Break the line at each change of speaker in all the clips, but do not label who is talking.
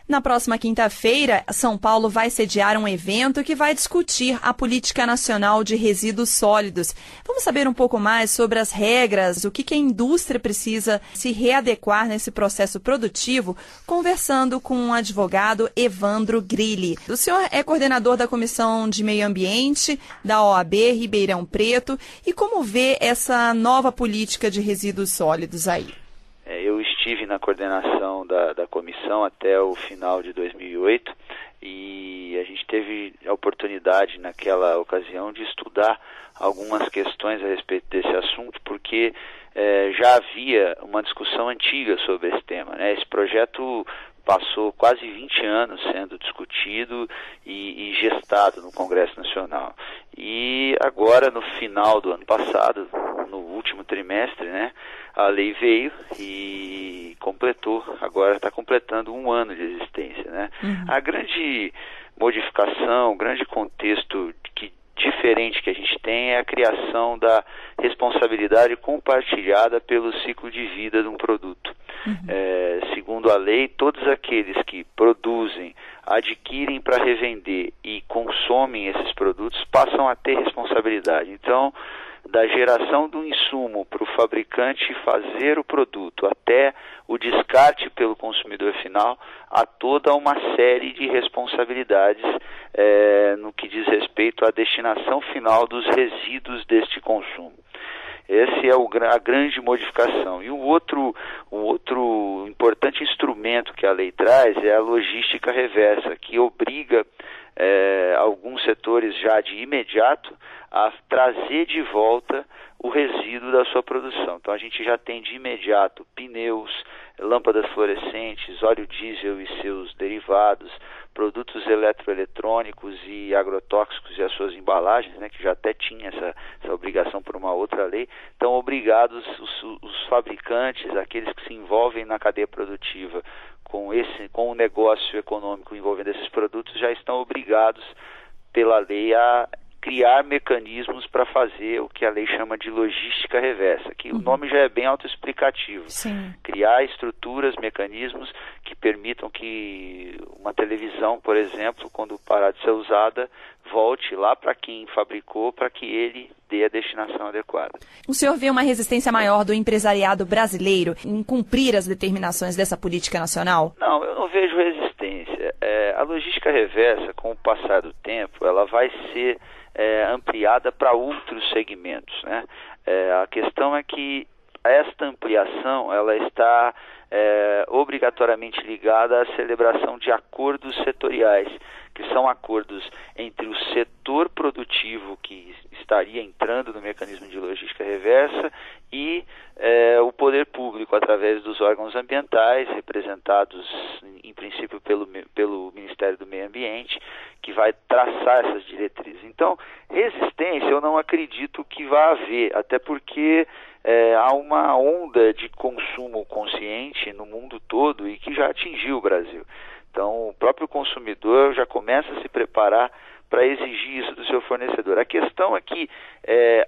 Na próxima quinta-feira, São Paulo vai sediar um evento que vai discutir a Política Nacional de Resíduos Sólidos. Vamos saber um pouco mais sobre as regras, o que a indústria precisa se readequar nesse processo produtivo, conversando com o advogado Evandro Grilli. O senhor é coordenador da Comissão de Meio Ambiente da OAB Ribeirão Preto. E como vê essa nova política de resíduos sólidos aí?
Eu estive na coordenação da comissão até o final de 2008 e a gente teve a oportunidade naquela ocasião de estudar algumas questões a respeito desse assunto, porque já havia uma discussão antiga sobre esse tema, né? Esse projeto passou quase 20 anos sendo discutido e gestado no Congresso Nacional. E agora, no final do ano passado, no último trimestre, né, a lei veio e completou, agora está completando 1 ano de existência, né? A grande modificação, o grande contexto diferente que a gente tem é a criação da responsabilidade compartilhada pelo ciclo de vida de um produto. Segundo a lei, todos aqueles que produzem, adquirem para revender e consomem esses produtos passam a ter responsabilidade. Então, da geração do insumo para o fabricante fazer o produto até o descarte pelo consumidor final, há toda uma série de responsabilidades no que diz respeito à destinação final dos resíduos deste consumo. Essa é a grande modificação. E o outro importante instrumento que a lei traz é a logística reversa, que obriga alguns setores já de imediato a trazer de volta o resíduo da sua produção. Então a gente já tem de imediato pneus, lâmpadas fluorescentes, óleo diesel e seus derivados, produtos eletroeletrônicos e agrotóxicos e as suas embalagens, né, que já até tinha essa obrigação por uma outra lei. Então obrigados os fabricantes, aqueles que se envolvem na cadeia produtiva com o negócio econômico envolvendo esses produtos, já estão obrigados pela lei a criar mecanismos para fazer o que a lei chama de logística reversa, que o nome já é bem autoexplicativo.
Sim.
Criar estruturas, mecanismos que permitam que uma televisão, por exemplo, quando parar de ser usada, volte lá para quem fabricou, para que ele dê a destinação adequada.
O senhor vê uma resistência maior do empresariado brasileiro em cumprir as determinações dessa política nacional?
Não, eu não vejo resistência. A logística reversa, com o passar do tempo, ela vai ser ampliada para outros segmentos, né? A questão é que esta ampliação ela está obrigatoriamente ligada à celebração de acordos setoriais, que são acordos entre o setor produtivo que estaria entrando no mecanismo de logística reversa e o poder público através dos órgãos ambientais, representados em princípio pelo Ministério do Meio Ambiente, que vai traçar essas diretrizes. Então, resistência eu não acredito que vá haver, até porque há uma onda de consumo consciente no mundo todo e que já atingiu o Brasil. Então, o próprio consumidor já começa a se preparar para exigir isso do seu fornecedor. A questão é que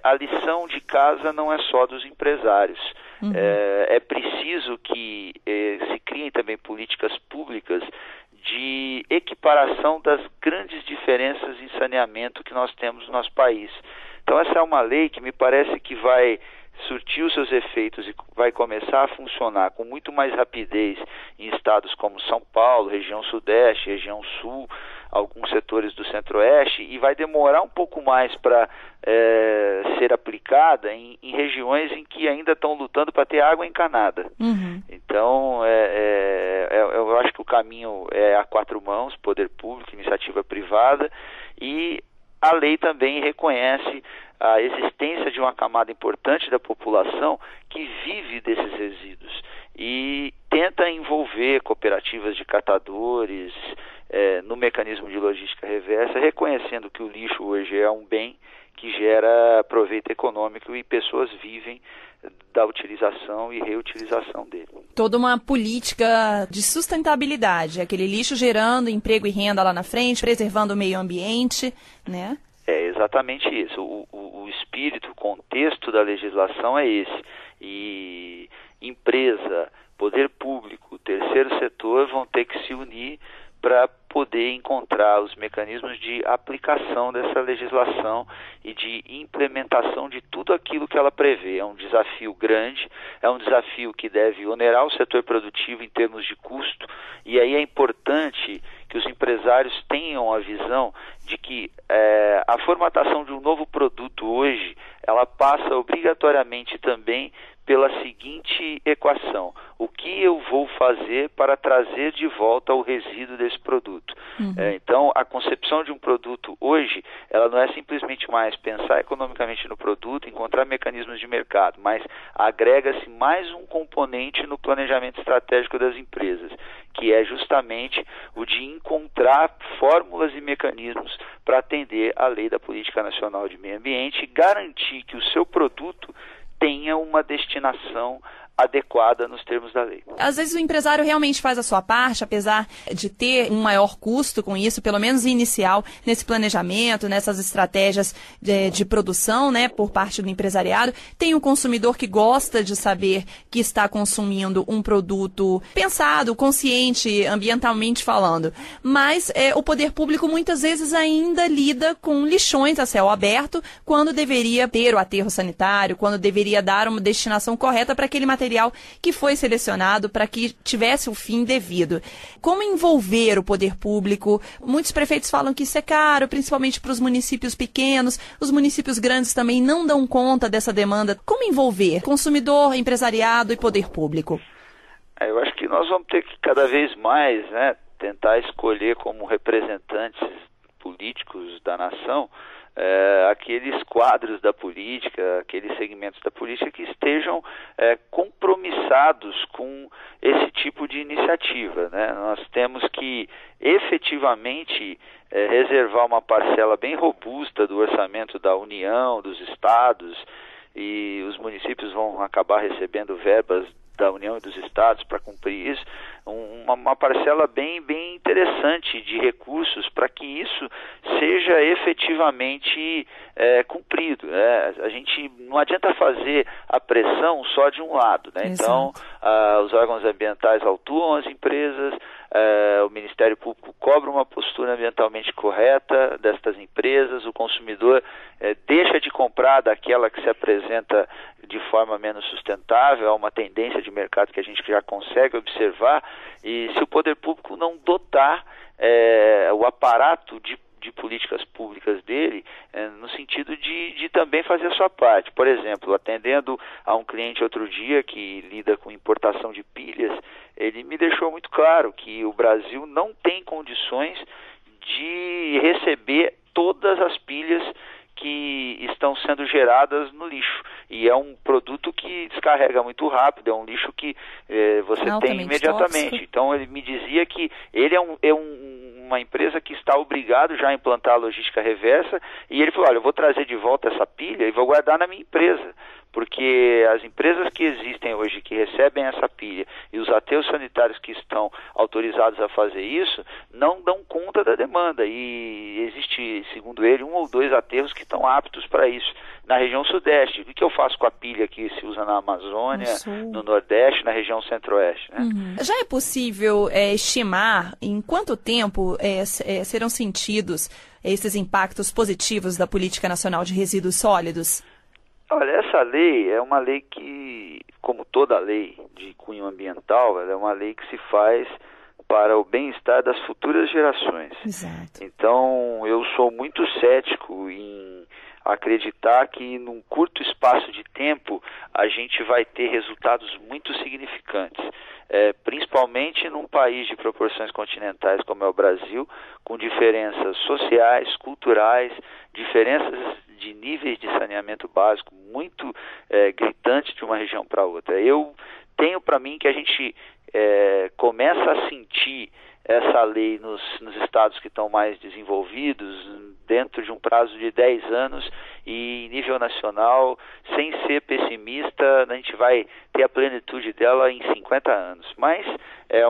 a lição de casa não é só dos empresários. É preciso que se criem também políticas públicas de equiparação das grandes diferenças em saneamento que nós temos no nosso país. Então, essa é uma lei que me parece que vai surtir os seus efeitos e vai começar a funcionar com muito mais rapidez em estados como São Paulo, região sudeste, região sul, alguns setores do centro-oeste, e vai demorar um pouco mais para ser aplicada em regiões em que ainda estão lutando para ter água encanada. Então, eu acho que o caminho é a 4 mãos, poder público, iniciativa privada, e a lei também reconhece a existência de uma camada importante da população que vive desses resíduos e tenta envolver cooperativas de catadores no mecanismo de logística reversa, reconhecendo que o lixo hoje é um bem que gera proveito econômico e pessoas vivem da utilização e reutilização dele.
Toda uma política de sustentabilidade, aquele lixo gerando emprego e renda lá na frente, preservando o meio ambiente, né?
É exatamente isso. O espírito, o contexto da legislação é esse. E empresa, poder público, o terceiro setor vão ter que se unir para poder encontrar os mecanismos de aplicação dessa legislação e de implementação de tudo aquilo que ela prevê. É um desafio grande, é um desafio que deve onerar o setor produtivo em termos de custo, e aí é importante que os empresários tenham a visão de que a formatação de um novo produto hoje, ela passa obrigatoriamente também pela seguinte equação: o que eu vou fazer para trazer de volta o resíduo desse produto? Então, a concepção de um produto hoje, ela não é simplesmente mais pensar economicamente no produto, encontrar mecanismos de mercado, mas agrega-se mais um componente no planejamento estratégico das empresas, que é justamente o de encontrar fórmulas e mecanismos para atender à lei da Política Nacional de Meio Ambiente e garantir que o seu produto tenha uma destinação adequada nos termos da lei.
Às vezes o empresário realmente faz a sua parte, apesar de ter um maior custo com isso, pelo menos inicial, nesse planejamento, nessas estratégias de produção, né, por parte do empresariado. Tem o consumidor que gosta de saber que está consumindo um produto pensado, consciente, ambientalmente falando. Mas o poder público muitas vezes ainda lida com lixões a céu aberto, quando deveria ter o aterro sanitário, quando deveria dar uma destinação correta para aquele material que foi selecionado para que tivesse o fim devido. Como envolver o poder público? Muitos prefeitos falam que isso é caro, principalmente para os municípios pequenos. Os municípios grandes também não dão conta dessa demanda. Como envolver consumidor, empresariado e poder público?
Eu acho que nós vamos ter que cada vez mais, né, tentar escolher como representantes políticos da nação aqueles quadros da política, aqueles segmentos da política que estejam compromissados com esse tipo de iniciativa, né? Nós temos que efetivamente reservar uma parcela bem robusta do orçamento da União, dos estados, e os municípios vão acabar recebendo verbas da União e dos estados para cumprir isso, uma parcela bem interessante de recursos para que isso seja efetivamente cumprido. A gente não adianta fazer a pressão só de um lado, né? Então, os órgãos ambientais autuam as empresas, o Ministério Público cobra uma postura ambientalmente correta destas empresas, o consumidor deixa de comprar daquela que se apresenta de forma menos sustentável, é uma tendência de mercado que a gente já consegue observar, e se o poder público não dotar o aparato de políticas públicas dele, no sentido de também fazer a sua parte. Por exemplo, atendendo a um cliente outro dia que lida com importação de pilhas, ele me deixou muito claro que o Brasil não tem condições de receber todas as pilhas que estão sendo geradas no lixo, e é um produto que descarrega muito rápido, é um lixo que você tem imediatamente. Tóxico. Então ele me dizia que ele é uma empresa que está obrigado já a implantar a logística reversa, e ele falou: olha, eu vou trazer de volta essa pilha e vou guardar na minha empresa, porque as empresas que existem hoje, que recebem essa pilha, e os aterros sanitários que estão autorizados a fazer isso, não dão conta da demanda, e existe, segundo ele, 1 ou 2 aterros que estão aptos para isso, na região sudeste. O que eu faço com a pilha que se usa na Amazônia, no Nordeste, na região centro-oeste, né?
Já é possível estimar em quanto tempo serão sentidos esses impactos positivos da Política Nacional de Resíduos Sólidos?
Olha, essa lei é uma lei que, como toda lei de cunho ambiental, ela é uma lei que se faz para o bem-estar das futuras gerações.
Exato.
Então, eu sou muito cético em acreditar que num curto espaço de tempo a gente vai ter resultados muito significantes, principalmente num país de proporções continentais como é o Brasil, com diferenças sociais, culturais, diferenças de níveis de saneamento básico muito gritantes de uma região para outra. Eu tenho para mim que a gente começa a sentir essa lei nos estados que estão mais desenvolvidos dentro de um prazo de 10 anos, e em nível nacional, sem ser pessimista, a gente vai ter a plenitude dela em 50 anos. Mas é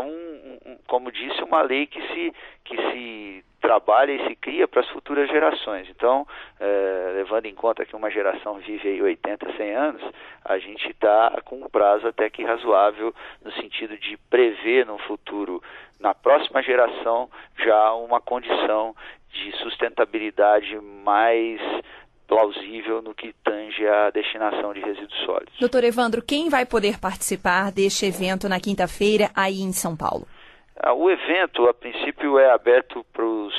como disse, uma lei que se trabalha e se cria para as futuras gerações. Então, levando em conta que uma geração vive aí 80, 100 anos, a gente está com um prazo até que razoável no sentido de prever no futuro, na próxima geração, já uma condição de sustentabilidade mais plausível no que tange a destinação de resíduos sólidos.
Doutor Evandro, quem vai poder participar deste evento na quinta-feira aí em São Paulo?
O evento, a princípio, é aberto para os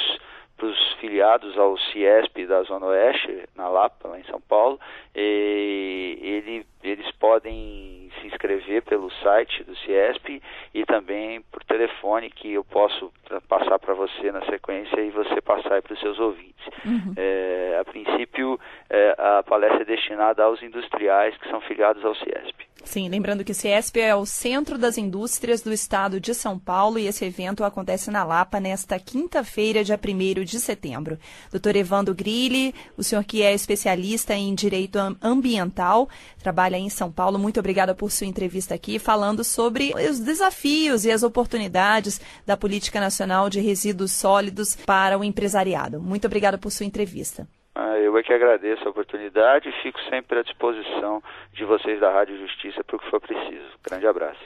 filiados ao CIESP da Zona Oeste, na Lapa, lá em São Paulo. Eles podem se inscrever pelo site do CIESP e também por telefone, que eu posso passar para você na sequência e você passar para os seus ouvintes.
Uhum.
A princípio, a palestra é destinada aos industriais que são filiados ao CIESP.
Sim, lembrando que o CIESP é o Centro das Indústrias do Estado de São Paulo e esse evento acontece na Lapa nesta quinta-feira, dia 1º de setembro. Dr. Evandro Grilli, o senhor que é especialista em direito ambiental, trabalha em São Paulo, muito obrigada por sua entrevista aqui, falando sobre os desafios e as oportunidades da Política Nacional de Resíduos Sólidos para o empresariado. Muito obrigada por sua entrevista.
Eu é que agradeço a oportunidade e fico sempre à disposição de vocês da Rádio Justiça para o que for preciso. Grande abraço.